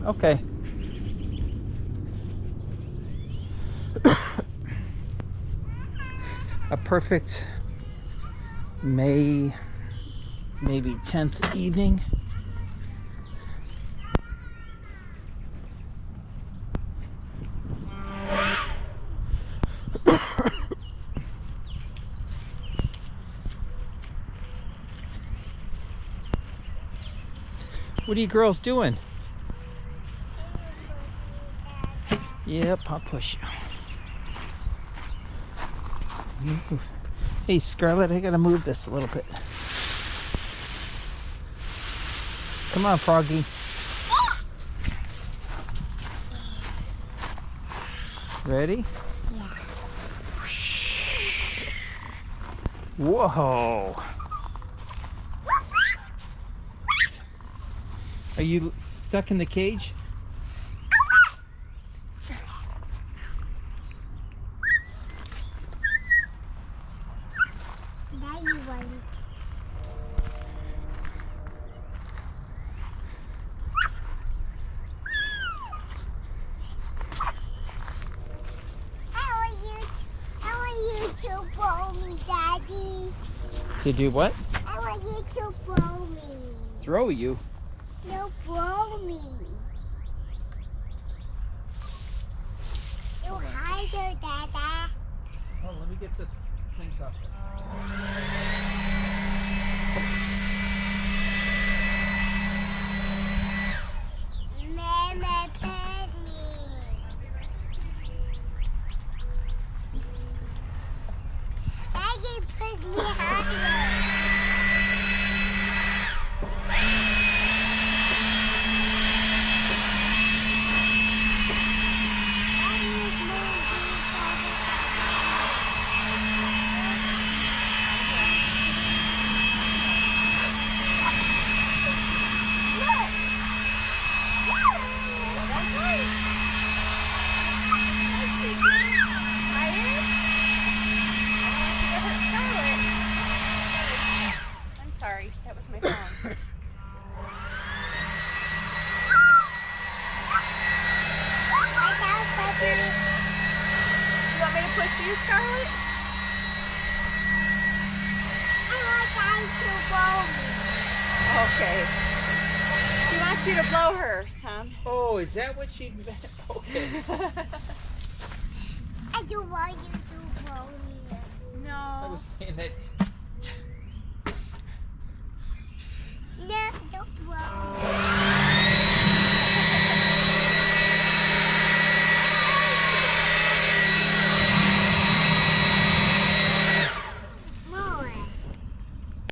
Okay. A perfect May, maybe 10th evening. What are you girls doing? Yep, I'll push you. Move. Hey, Scarlett, I gotta move this a little bit. Come on, Froggy. Ready? Yeah. Whoa. Are you stuck in the cage? Now you want it. I want you to blow me, Daddy. To do what? I want you to blow me. Throw you. No, blow me. You hide her, Dada. Oh, let me get the things up. Mama, pet me. Daddy, put me higher. I'm sorry, that was my phone. You want me to push you, Scarlett? Okay. She wants you to blow her, Tom. Oh, is that what she meant? Okay. I don't want you to blow me. I No. was saying that. No, don't blow me.